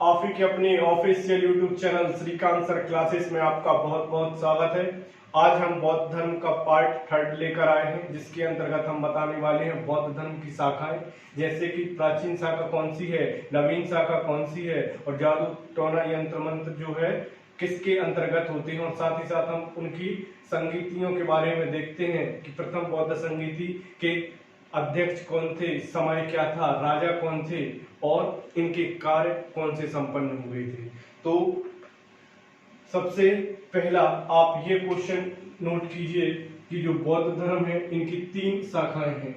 आप ही के अपने official YouTube channel Shrikant sir classes में आपका बहुत बहुत स्वागत है। आज हम बौद्ध धर्म का पार्ट 3 लेकर आए हैं, जिसके अंतर्गत हम बताने वाले हैं बौद्ध धर्म की शाखाएं, जैसे कि प्राचीन शाखा कौन सी है, नवीन शाखा कौन सी है और जादू टोना यंत्र मंत्र जो है किसके अंतर्गत होते हैं, और साथ ही साथ हम उनकी संगीतियों के बारे में देखते हैं कि प्रथम बौद्ध संगीति के अध्यक्ष कौन थे, समय क्या था, राजा कौन थे और इनके कार्य कौन से संपन्न हुए थे। तो सबसे पहला आप ये क्वेश्चन नोट कीजिए कि जो बौद्ध धर्म है इनकी 3 शाखाएं हैं।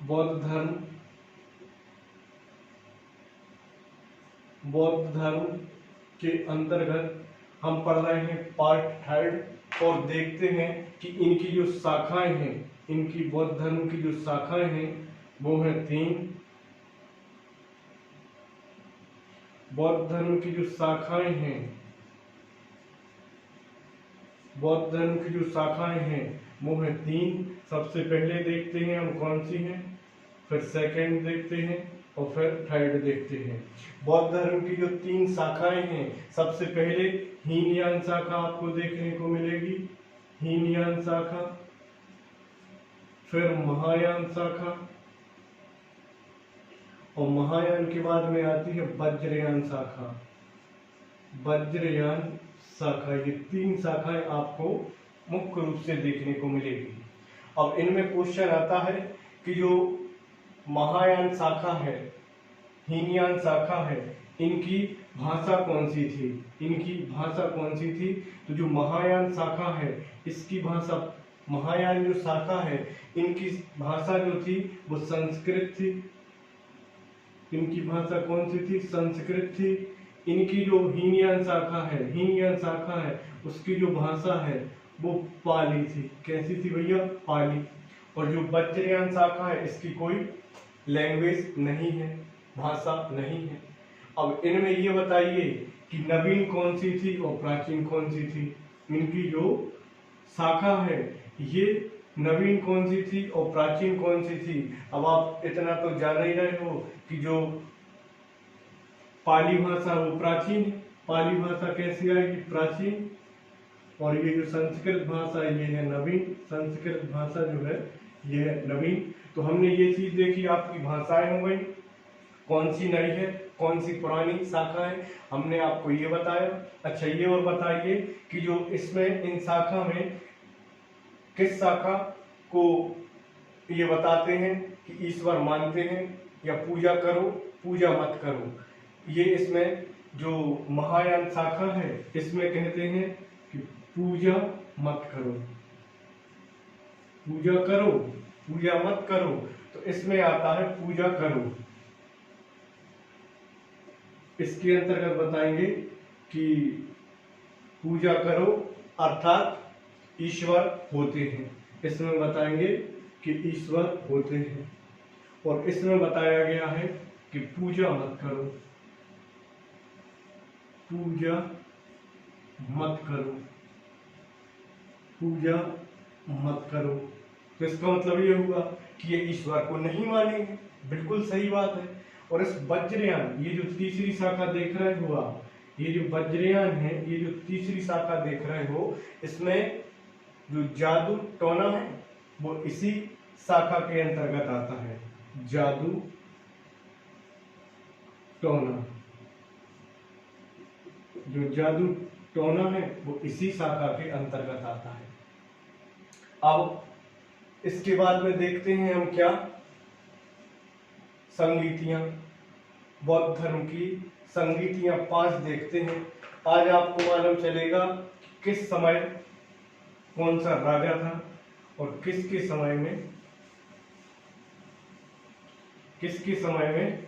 बौद्ध धर्म के अंतर्गत हम पढ़ रहे हैं पार्ट 3 और देखते हैं कि इनकी जो शाखाएं हैं, इनकी बौद्ध धर्म की जो शाखाएं हैं वो है 3। बौद्ध धर्म की जो शाखाएं हैं, बौद्ध धर्म की जो शाखाएं हैं वो है 3। सबसे पहले देखते हैं हम कौन सी हैं, फिर सेकंड देखते हैं और फिर थर्ड देखते हैं। बौद्ध धर्म की जो 3 शाखाएं हैं, सबसे पहले हीनयान शाखा आपको देखने को मिलेगी, हीनयान शाखा, फिर महायान शाखा और महायान के बाद में आती है वज्रयान शाखा। वज्रयान शाखा, ये 3 शाखाएं आपको मुख्य रूप से देखने को मिलेगी। अब इनमें क्वेश्चन आता है कि जो महायान शाखा है, हीनयान शाखा है, इनकी भाषा कौन सी थी, इनकी भाषा कौन सी थी। तो जो महायान शाखा है इसकी भाषा, महायान जो शाखा है इनकी भाषा जो थी वो संस्कृत थी। इनकी भाषा कौन सी थी, संस्कृत थी। इनकी जो हीनयान शाखा है उसकी जो भाषा है वो पाली थी। कैसी थी भैया, पाली। और जो वज्रयान शाखा है इसकी कोई लैंग्वेज नहीं है, भाषा नहीं है। अब इनमें ये बताइए कि नवीन कौन सी थी और प्राचीन कौन सी थी। इनकी जो शाखा है ये नवीन कौन सी थी और प्राचीन कौन सी थी। अब आप इतना तो जान ही रहे हो कि जो पाली भाषा वो प्राचीन है। पाली भाषा कैसी आएगी, प्राचीन। और ये जो संस्कृत भाषा ये है नवीन, संस्कृत भाषा जो है ये है नवीन। तो हमने ये चीज देखी, आपकी भाषाएं हो गई, कौन सी नई है कौन सी पुरानी शाखा है, हमने आपको ये बताया। अच्छा ये और बताइए कि जो इसमें इन शाखा में किस शाखा को ये बताते हैं कि ईश्वर मानते हैं या पूजा करो पूजा मत करो। ये इसमें जो महायान शाखा है इसमें कहते हैं कि पूजा मत करो, पूजा करो पूजा मत करो। तो इसमें आता है पूजा करो। इसके अंतर्गत बताएंगे कि पूजा करो अर्थात ईश्वर होते हैं। इसमें बताएंगे कि ईश्वर होते हैं। और इसमें बताया गया है कि पूजा मत करो, पूजा मत करो, पूजा मत करो। तो इसका मतलब ये हुआ कि ये ईश्वर को नहीं मानेंगे। बिल्कुल सही बात है। और इस वज्रयान, ये जो तीसरी शाखा देख रहे हो आप, ये जो वज्रयान है, ये जो तीसरी शाखा देख रहे हो, इसमें जो जादू टोना है वो इसी शाखा के अंतर्गत आता है। जादू टोना, जो जादू टोना है वो इसी शाखा के अंतर्गत आता है। अब इसके बाद में देखते हैं हम क्या, संगीतियां। बौद्ध धर्म की संगीतियां 5 देखते हैं। आज आपको मालूम चलेगा किस समय कौन सा राजा था और किसके समय में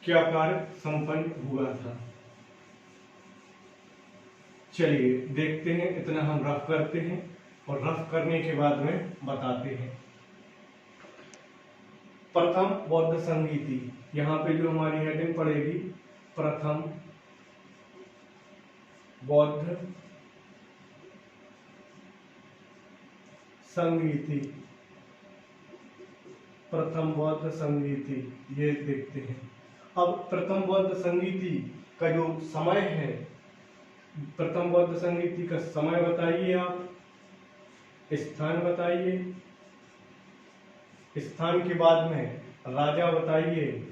क्या कार्य संपन्न हुआ था। चलिए देखते हैं, इतना हम रफ करते हैं और रफ करने के बाद में बताते हैं। प्रथम बौद्ध संगीति, यहाँ पे जो हमारी हेडिंग पड़ेगी, प्रथम बौद्ध संगीति, प्रथम बौद्ध संगीति, ये देखते हैं। अब प्रथम बौद्ध संगीति का जो समय है, प्रथम बौद्ध संगीति का समय बताइए आप, स्थान बताइए, स्थान के बाद में राजा बताइए,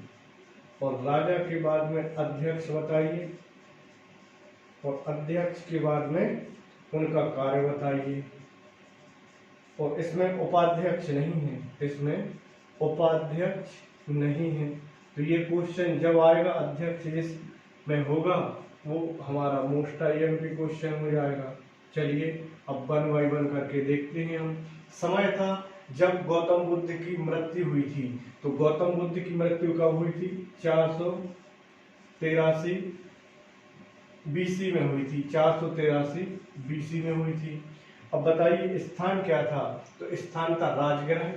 और राजा के बाद में अध्यक्ष बताइए, और अध्यक्ष के बाद में उनका कार्य बताइए। और इसमें उपाध्यक्ष नहीं है, इसमें उपाध्यक्ष नहीं है। तो ये क्वेश्चन जब आएगा अध्यक्ष जिसमें होगा वो हमारा मोस्ट आईएमपी क्वेश्चन हो जाएगा। चलिए अब 1 बाय 1 करके देखते हैं हम। समय था जब गौतम बुद्ध की मृत्यु हुई थी। तो गौतम बुद्ध की मृत्यु कब हुई थी? 483 बीसी में हुई थी, 483 बीसी में हुई थी। अब बताइए स्थान क्या था? तो स्थान था राजगृह।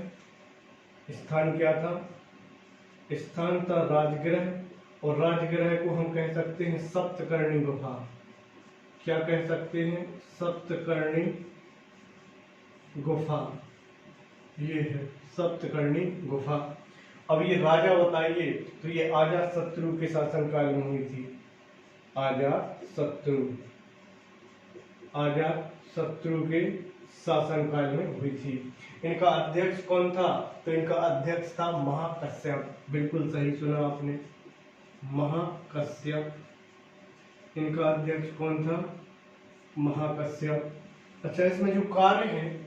स्थान क्या था? स्थान था राजगृह, और राजगृह को हम कह सकते हैं सप्तकर्णी गुफा। क्या कह सकते हैं? सप्तकर्णी गुफा। ये है सप्तकर्णी गुफा। अब ये राजा बताइए, तो ये अजातशत्रु के शासनकाल में हुई थी। अजातशत्रु के शासनकाल में हुई थी। इनका अध्यक्ष कौन था? तो इनका अध्यक्ष था महाकश्यप। बिल्कुल सही सुना आपने, महाकश्यप। इनका अध्यक्ष कौन था? महाकश्यप। अच्छा, इसमें जो कार्य है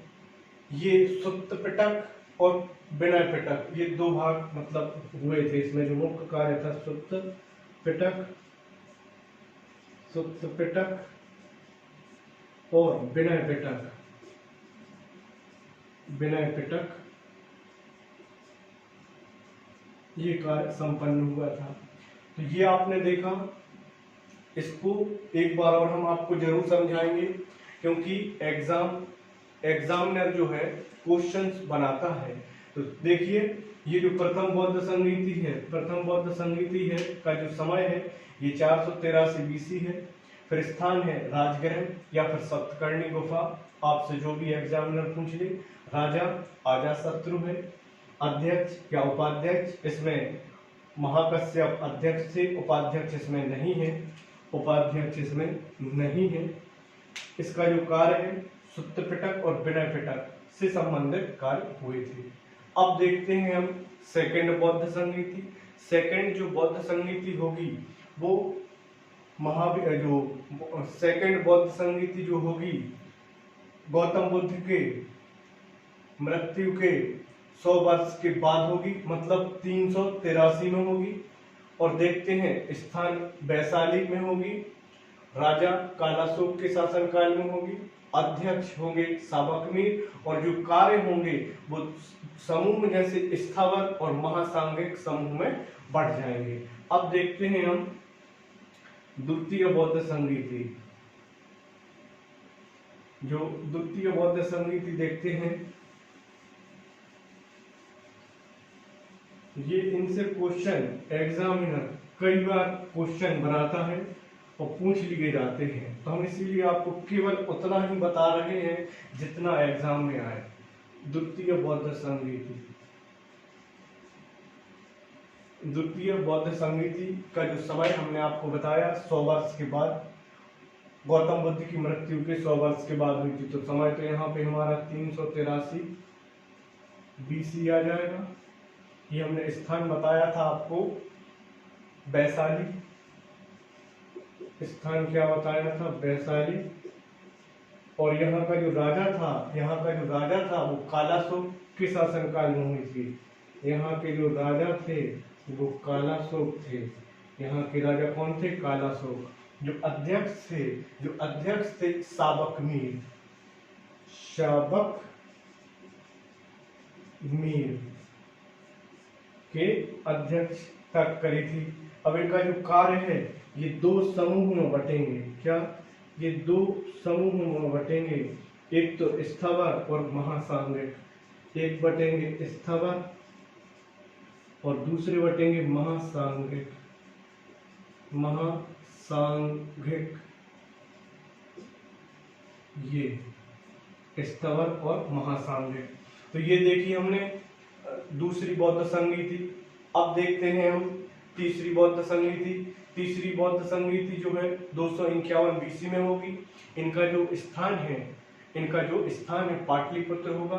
ये सुत्त पिटक और विनय पिटक, ये दो भाग मतलब हुए थे। इसमें जो मुख्य कार्य था सुत्त पिटक और विनय पिटक, ये कार्य संपन्न हुआ था। तो ये आपने देखा। इसको एक बार और हम आपको जरूर समझाएंगे, क्योंकि एग्जामिनर जो है क्वेश्चंस बनाता है। तो देखिए, ये जो प्रथम बौद्ध संगीति है का जो समय है ये 483 बीसी है। फिर स्थान है राजगृह या फिर सप्तकर्णी गुफा, आपसे जो भी एग्जामिनर पूछ ले। राजा अजातशत्रु है। अध्यक्ष या उपाध्यक्ष, इसमें महाकश्यप अध्यक्ष थे, उपाध्यक्ष इसमें नहीं है। इसका जो कार्य है सुत्त पिटक और विनय पिटक से संबंधित कार्य हुए थे। अब देखते हैं हम सेकंड बौद्ध संगीति। सेकंड जो बौद्ध संगीति होगी वो सेकंड बौद्ध संगीति जो होगी गौतम बुद्ध के मृत्यु के 100 वर्ष के बाद होगी, मतलब 383 में होगी। और देखते हैं स्थान वैशाली में होगी, राजा कालाशोक के शासनकाल में होगी, अध्यक्ष होंगे साबकमीर, और जो कार्य होंगे वो समूह जैसे स्थावर और महासांघिक समूह में बढ़ जाएंगे। अब देखते हैं हम द्वितीय बौद्ध संगीति। जो द्वितीय बौद्ध संगीति देखते हैं, ये इनसे क्वेश्चन एग्जामिनर कई बार क्वेश्चन बनाता है और पूछ लिए जाते हैं। तो हम इसीलिए आपको केवल उतना ही बता रहे हैं जितना एग्जाम में आए। द्वितीय बौद्ध संगीति का जो समय हमने आपको बताया 100 वर्ष के बाद, गौतम बुद्ध की मृत्यु के 100 वर्ष के बाद हुई थी। तो समय तो यहाँ पे हमारा 383 बीसी आ जाएगा। ये हमने स्थान बताया था आपको वैशाली। स्थान क्या बताया था? वैशाली। और यहाँ का जो राजा था वो कालाशोक के शासनकाल में हुई थी। यहाँ के जो राजा थे वो कालाशोक थे। यहाँ के राजा कौन थे? कालाशोक। जो अध्यक्ष थे साबकमीर के अध्यक्षता करी थी। अब इनका जो कार्य है ये 2 समूह में बटेंगे। क्या? ये 2 समूह में बटेंगे। एक तो स्थावर और महासांघिक। एक बटेंगे स्थावर और दूसरे बटेंगे महासांघिक। ये स्थावर और महासांघिक। तो ये देखिए हमने दूसरी बौद्ध संगीति। अब देखते हैं हम तीसरी बौद्ध संगीति। तीसरी बौद्ध संगीति जो है 251 बीसी में होगी। इनका जो स्थान है पाटलिपुत्र होगा,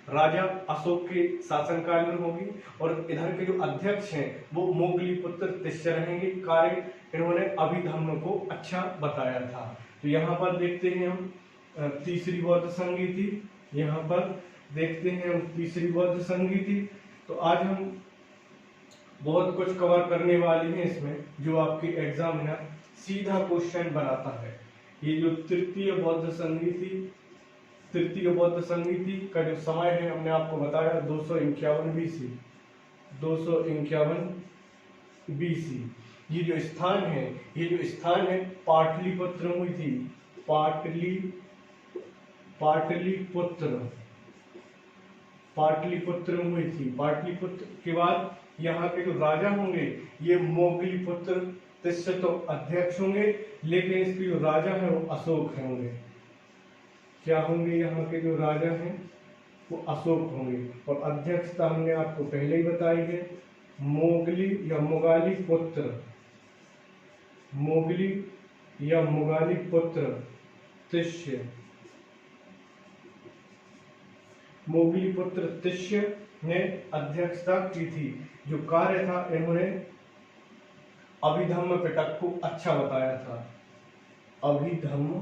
राजा अशोक के शासनकाल में होगी। और इधर के जो अध्यक्ष हैं वो मोगलीपुत्र तिष्य रहेंगे। कार्य इन्होंने अभिधम्म को अच्छा बताया था। तो यहाँ पर देखते हैं हम तीसरी बौद्ध संगीति, यहाँ पर देखते हैं हम तीसरी बौद्ध संगीति। तो आज हम बहुत कुछ कवर करने वाले हैं इसमें, जो आपके एग्जामिनर सीधा क्वेश्चन बनाता है। ये जो तृतीय बौद्ध संगीति का जो समय है हमने आपको बताया 251 बीसी, 251 बीसी। ये जो स्थान है पाटलिपुत्र हुई थी, पाटलिपुत्र हुई थी। पाटलिपुत्र के बाद यहाँ के जो राजा होंगे ये मोगलीपुत्र तिष्य तो अध्यक्ष होंगे, लेकिन इसके जो राजा है वो अशोक होंगे। क्या होंगे? यहाँ के जो राजा हैं वो अशोक होंगे। और अध्यक्षता हमने आपको पहले ही बताई है, मोगली या मुगाली पुत्र तिष्य। मोगलीपुत्र तिष्य ने अध्यक्षता की थी। जो कार्य था इन्होंने अभिधम्म पिटक को अच्छा बताया था। अभिधम्म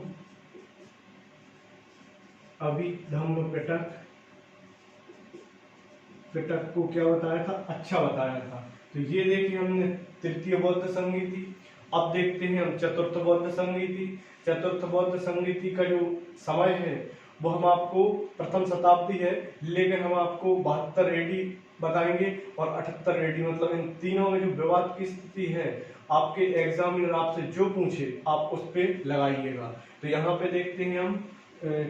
पिटक को क्या बताया था? अच्छा बताया था। तो ये देखिए हमने तृतीय बौद्ध संगीति। अब देखते हैं हम चतुर्थ बौद्ध संगीति। चतुर्थ बौद्ध संगीति का जो समय है वो हम आपको प्रथम शताब्दी है, लेकिन हम आपको 72 एडी बताएंगे और 78 एडी, मतलब इन तीनों में जो विवाद की स्थिति है आपके एग्जामिनर आपसे जो पूछे आप उस पे लगाइएगा। तो यहाँ पे देखते हैं हम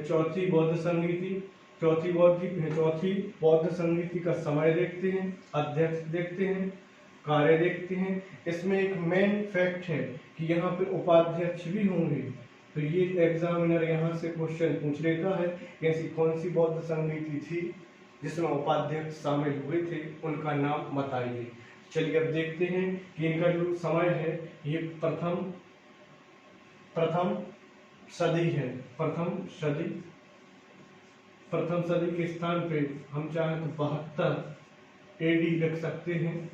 चौथी बौद्ध संगीति का समय देखते हैं, अध्यक्ष देखते हैं, कार्य देखते हैं। इसमें एक मेन फैक्ट है कि यहाँ पे उपाध्यक्ष भी होंगे। तो ये एग्जामिनर यहाँ से क्वेश्चन पूछ लेता है कि ऐसी कौन सी बौद्ध संगीति थी जिसमें उपाध्यक्ष शामिल हुए थे, उनका नाम बताइए। चलिए अब देखते हैं कि इनका जो समय है ये प्रथम सदी है। प्रथम सदी के स्थान पे हम चाहें तो 72 एडी लिख सकते हैं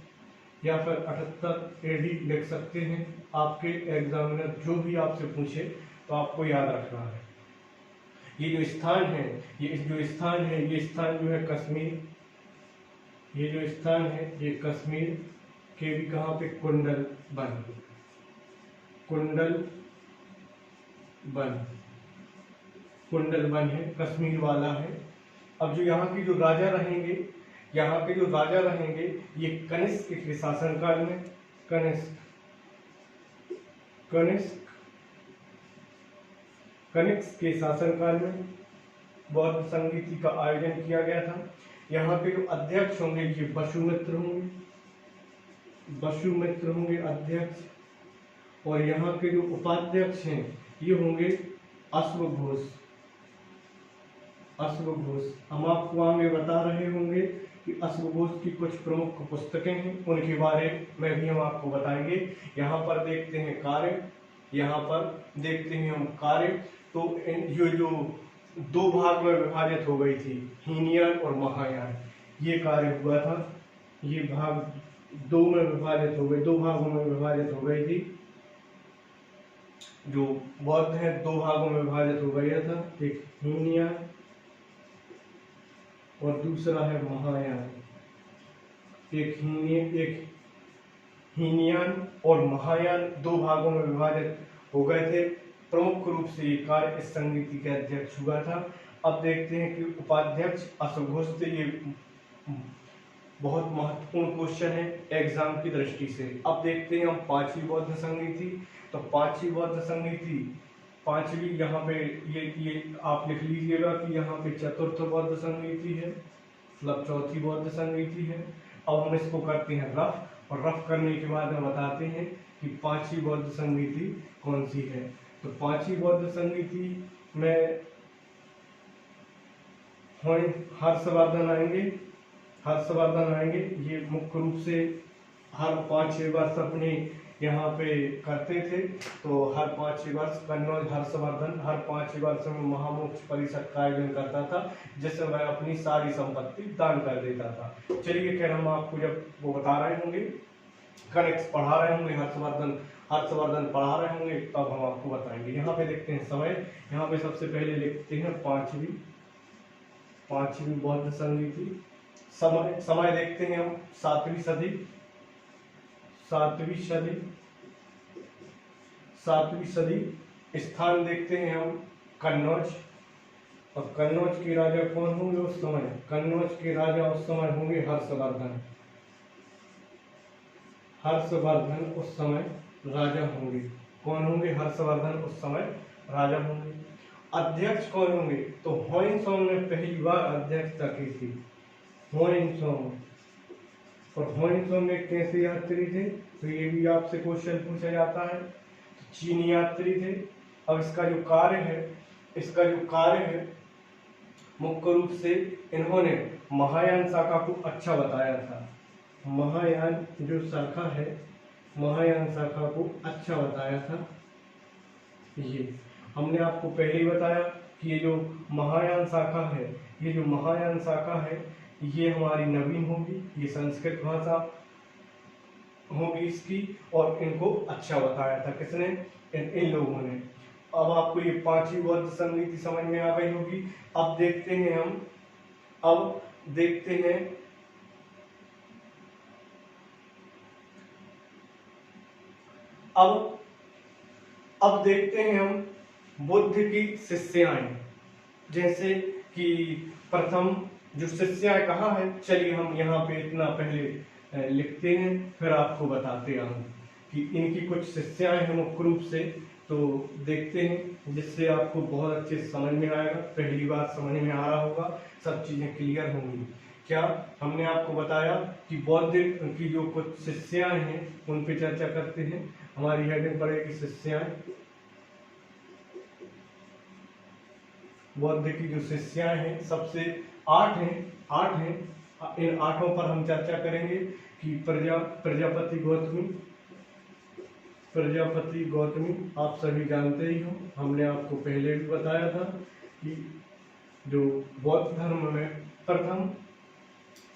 या फिर 78 एडी लिख सकते हैं। आपके एग्जामिनर जो भी आपसे पूछे तो आपको याद रखना है। ये जो स्थान है ये स्थान जो है कश्मीर। ये जो स्थान है ये कश्मीर के भी कहाँ पे? कुंडलबन है, कश्मीर वाला है। अब जो यहाँ के जो राजा रहेंगे ये कनिष्क के शासनकाल में, कनिष्क के शासनकाल में बौद्ध संगीति का आयोजन किया गया था। यहाँ पे जो अध्यक्ष होंगे ये वसुमित्र होंगे अध्यक्ष। और यहाँ के जो उपाध्यक्ष हैं ये होंगे अश्वघोष। हम आपको आगे बता रहे होंगे कि अश्वघोष की कुछ प्रमुख पुस्तकें हैं, उनके बारे में भी हम आपको बताएंगे। यहाँ पर देखते हैं कार्य। तो ये जो दो भाग में विभाजित हो गई थी, हीनयान और महायान, ये कार्य हुआ था। ये भाग दो भागों में विभाजित हो गई थी। जो बौद्ध है दो भागों में विभाजित हो गया था, एक हीनयान और दूसरा है महायान। एक हीनयान और महायान दो भागों में विभाजित हो गए थे। प्रमुख रूप से ये कार्य इस संगीति के अध्यक्ष हुआ था। अब देखते हैं कि उपाध्यक्ष अश्वघोष थे। ये बहुत महत्वपूर्ण क्वेश्चन है एग्जाम की दृष्टि से। अब देखते हैं हम पांचवी बौद्ध संगीति। तो पांचवी बौद्ध संगीति, पांचवी यहाँ पे ये आप लिख लीजिएगा कि यहाँ पे चतुर्थ बौद्ध संगीति है, मतलब चौथी बौद्ध संगीति है। अब हम इसको करते हैं रफ, और रफ करने के बाद हम बताते हैं कि पांचवी बौद्ध संगीति कौन सी है। तो पांचवी बौद्ध संगीति में हर्षवर्धन आएंगे। ये मुख्य रूप से हर 5-6 वर्ष अपने यहाँ पे करते थे। तो हर 5 वर्ष कन्नौज हर्षवर्धन हर 5 वर्ष में महामोक्ष परिषद का आयोजन करता था, जिसमें वह अपनी सारी संपत्ति दान कर देता था। चलिए खैर, हम आपको जब वो बता रहे होंगे, कनेक्ट पढ़ा रहे होंगे, हर्षवर्धन पढ़ा रहे होंगे, तब हम आपको बताएंगे। यहाँ पे देखते हैं समय, यहाँ पे सबसे पहले लिखते हैं पांचवी बौद्ध संधि थी। समय देखते हैं हम 7वीं सदी। स्थान देखते हैं हम कन्नौज, और कन्नौज के राजा कौन होंगे उस समय? कन्नौज के राजा उस समय होंगे हर्षवर्धन उस समय राजा होंगे। कौन होंगे? हर्षवर्धन उस समय राजा होंगे। अध्यक्ष कौन होंगे? तो ह्वेनसांग ने पहली बार अध्यक्षता की थी, ह्वेनसांग। और ह्वेनसांग एक कैसे यात्री थे? तो ये भी आपसे क्वेश्चन पूछा जाता है। तो चीनी यात्री थे। अब इसका जो कार्य है मुख्य रूप से इन्होंने महायान शाखा को अच्छा बताया था। महायान जो शाखा है, महायान शाखा को अच्छा बताया था। ये हमने आपको पहले ही बताया कि ये जो महायान शाखा है ये हमारी नवीन होगी, ये संस्कृत भाषा होगी इसकी, और इनको अच्छा बताया था किसने? इन लोगों ने। अब आपको ये 5वीं बौद्ध संधि समझ में आ गई होगी। अब देखते हैं हम बुद्ध की शिष्याएं। जैसे कि प्रथम जो शिष्याएं कहाँ है, चलिए हम यहाँ पे इतना पहले लिखते हैं, फिर आपको बताते हैं कि इनकी कुछ शिष्याएं हैं मुख्य रूप से। तो देखते हैं, जिससे आपको बहुत अच्छे से समझ में आएगा। पहली बार समझ में आ रहा होगा, सब चीजें क्लियर होंगी। क्या हमने आपको बताया कि बौद्ध की जो कुछ शिष्याएं हैं उन पे चर्चा करते हैं। हमारी हेडिंग पड़ेगी शिष्याएं। बौद्ध की जो शिष्याएं हैं सबसे 8 हैं। इन 8 पर हम चर्चा करेंगे कि प्रजापति गौतमी आप सभी जानते ही हो, हमने आपको पहले भी बताया था कि जो बौद्ध धर्म में प्रथम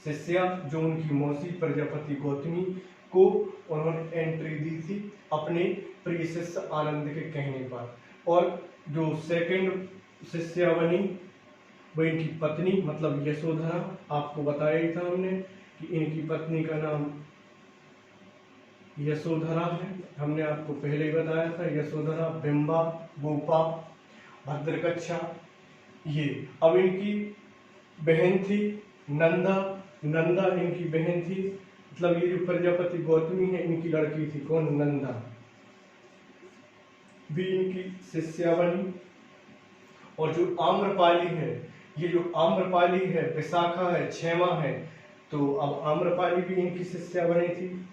शिष्या जो उनकी मौसी प्रजापति गौतमी को उन्होंने एंट्री दी थी अपने प्रिय शिष्य आनंद के कहने पर। और जो सेकंड शिष्या बनी वो इनकी पत्नी मतलब यशोधरा। आपको बताया ही था हमने कि इनकी पत्नी का नाम यशोधरा है, हमने आपको पहले ही बताया था। यशोधरा, बिंबा, गोपा, भद्रकच्छा। ये अब इनकी बहन थी नंदा इनकी बहन थी, मतलब ये जो प्रजापति गौतमी है इनकी लड़की थी। कौन? नंदा भी इनकी शिष्या बनी। और जो आम्रपाली है, ये जो आम्रपाली है, विशाखा है, क्षेमा है, तो अब आम्रपाली भी इनकी शिष्या बनी थी।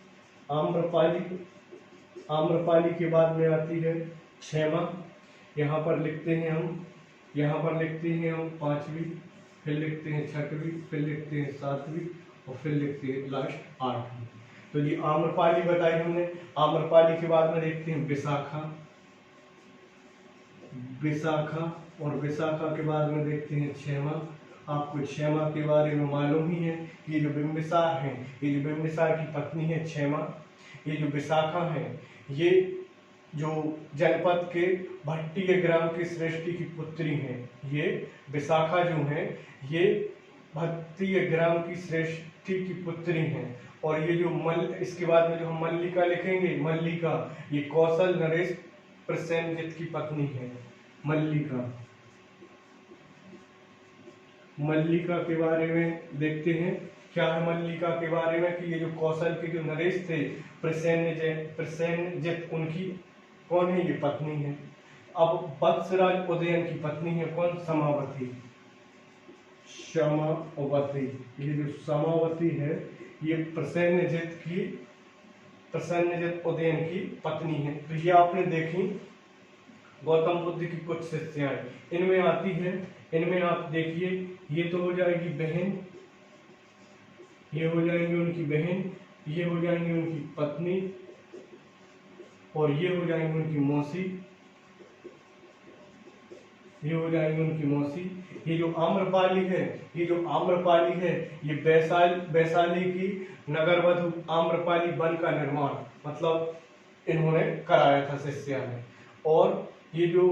आम्रपाली के बाद में आती है क्षेमा। यहाँ पर लिखते हैं हम 5वीं, फिर लिखते हैं 6वीं, फिर लिखते हैं 7वीं, और फिर लिखते हैं लास्ट 8वीं। तो ये आम्रपाली बताई हमने। आम्रपाली के बाद में देखते हैं विशाखा, और विशाखा के बाद में देखते हैं क्षेमा। आपको क्षेमा के बारे में मालूम ही है कि ये जो बिंबिसार की पत्नी है क्षेमा। ये जो विशाखा है ये जो जनपद के भट्टीय ग्राम की श्रेष्ठी की पुत्री हैं। ये विशाखा जो है ये भट्टीय ग्राम की श्रेष्ठी की पुत्री हैं। और ये जो इसके बाद में जो हम मल्लिका लिखेंगे, मल्लिका ये कौशल नरेश प्रसेनजित की पत्नी है। मल्लिका के बारे में देखते हैं क्या है मल्लिका के बारे में कि ये जो कौशल के जो नरेश थे प्रसेनजित उनकी कौन है? ये पत्नी है। अब वत्सराज उदयन की पत्नी है कौन? समावती। ये जो समावती है ये प्रसेनजित उदयन की पत्नी है। तो ये आपने देखी गौतम बुद्ध की कुछ शिष्याएं इनमें आती है। इनमें आप देखिए ये तो हो जाएगी बहन, ये हो जाएंगी उनकी बहन, ये हो जाएंगी उनकी पत्नी, और ये हो जाएंगे उनकी मौसी, ये हो जाएंगे उनकी मौसी। ये जो आम्रपाली है, ये जो आम्रपाली है, ये वैशाली की नगरवधु आम्रपाली वन का निर्माण मतलब इन्होंने कराया था शिष्या ने। और ये जो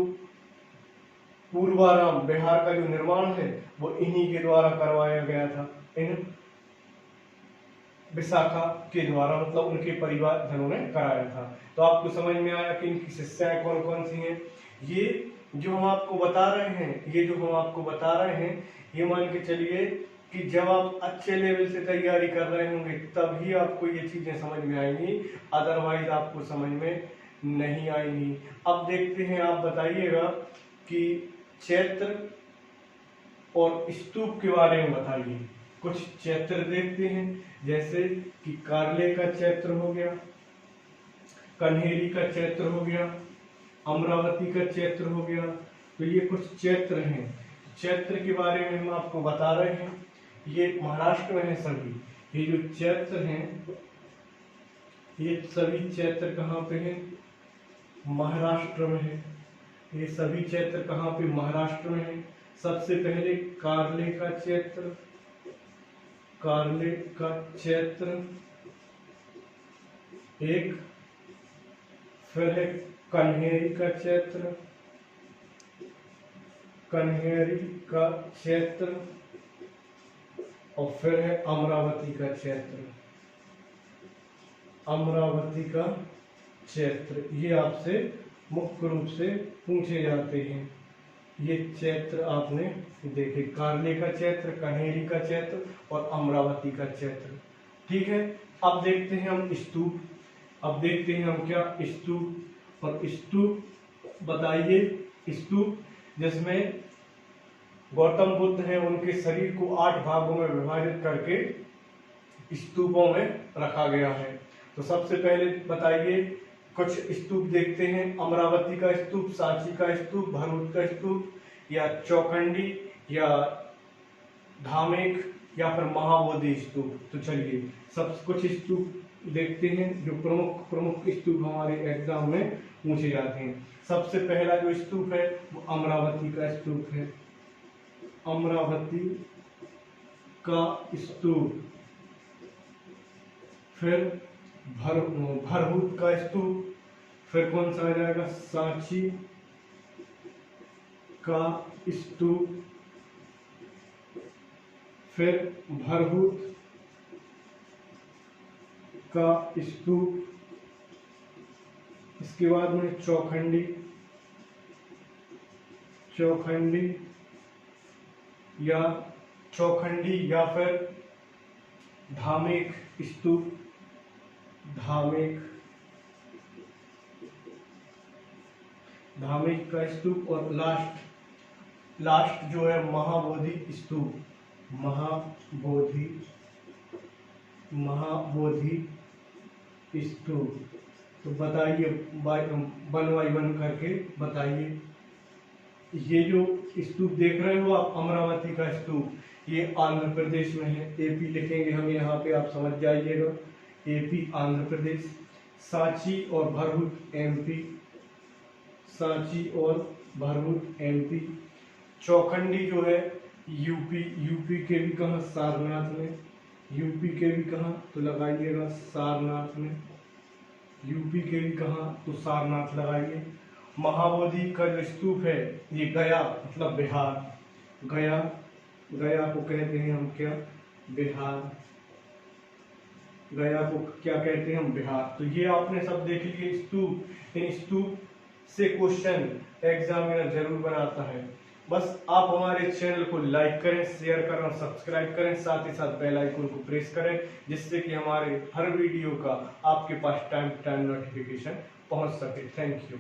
पूर्वाराम बिहार का जो निर्माण है वो इन्हीं के द्वारा करवाया गया था, इन विशाखा के द्वारा, मतलब उनके परिवार जनों ने कराया था। तो आपको समझ में आया कि इनकी शिष्याएं कौन कौन सी हैं। ये जो हम आपको बता रहे हैं, ये जो हम आपको बता रहे हैं, ये मान के चलिए कि जब आप अच्छे लेवल से तैयारी कर रहे होंगे तभी आपको ये चीजें समझ में आएंगी, अदरवाइज आपको समझ में नहीं आएंगी। अब देखते हैं, आप बताइएगा कि चैत्र और स्तूप के बारे में बताइए। कुछ चैत्र देखते हैं, जैसे कि कारले का चैत्र हो गया, कन्हेरी का चैत्र हो गया, अमरावती का चैत्र हो गया। तो ये कुछ चैत्र हैं। चैत्र के बारे में हम आपको बता रहे हैं, ये महाराष्ट्र में है सभी। ये जो चैत्र हैं, ये सभी चैत्र कहाँ पे हैं? महाराष्ट्र में है। ये सभी चैत्र कहाँ पे? महाराष्ट्र में है। सबसे पहले कारले का चैत्र, कारले का चैत्र एक, फिर है कन्हेरी का चैत्र, कन्हेरी का चैत्र, और फिर है अमरावती का चैत्र, अमरावती का चैत्र। ये आपसे मुख्य रूप से पूछे जाते हैं। ये चैत्र आपने देखे, कारले का चैत्र, कन्हेरी का चैत्र और अमरावती का चैत्र। ठीक है, अब देखते हैं हम स्तूप। अब देखते हैं हम क्या स्तूप। और स्तूप बताइए, स्तूप जिसमें गौतम बुद्ध हैं, उनके शरीर को 8 भागों में विभाजित करके स्तूपों में रखा गया है। तो सबसे पहले बताइए, कुछ स्तूप देखते हैं। अमरावती का स्तूप, सांची का स्तूप, भरूच का स्तूप, या चौखंडी, या धामेक, या फिर महाबोधि स्तूप। तो चलिए सब कुछ स्तूप देखते हैं जो प्रमुख प्रमुख स्तूप हमारे एग्जाम में पूछे जाते हैं। सबसे पहला जो स्तूप है वो अमरावती का स्तूप है, अमरावती का स्तूप। फिर भरहुत का स्तूप, फिर कौन सा आ जाएगा? सांची का स्तूप, फिर भरहुत का स्तूप। इसके बाद में चौखंडी, चौखंडी या फिर धामेक स्तूप, धामेक का स्तूप। और लास्ट जो है महाबोधि स्तूप, महाबोधि स्तूप। तो बताइए वन बाई वन करके बताइए। ये जो स्तूप देख रहे हो आप, अमरावती का स्तूप, ये आंध्र प्रदेश में है। एपी लिखेंगे हम यहाँ पे, आप समझ जाइएगा, एपी आंध्र प्रदेश। सांची और भरहुत एमपी, सांची और भरहुत एमपी। चौखंडी जो है यूपी के भी कहाँ? सारनाथ में। यूपी के भी कहाँ? तो लगाइएगा सारनाथ में। यूपी के भी कहाँ? तो सारनाथ लगाइए। महाबोधि का जो स्तूप है ये गया, मतलब बिहार, गया को कहते हैं हम क्या? बिहार। गया को क्या कहते हैं हम? बिहार। तो ये आपने सब देख लिए स्तूप। इन स्तूप से क्वेश्चन एग्जामिनर जरूर बनाता है। बस आप हमारे चैनल को लाइक करें, शेयर करें और सब्सक्राइब करें, साथ ही साथ बेल आइकन को प्रेस करें, जिससे कि हमारे हर वीडियो का आपके पास टाइम टू टाइम नोटिफिकेशन पहुंच सके। Thank you.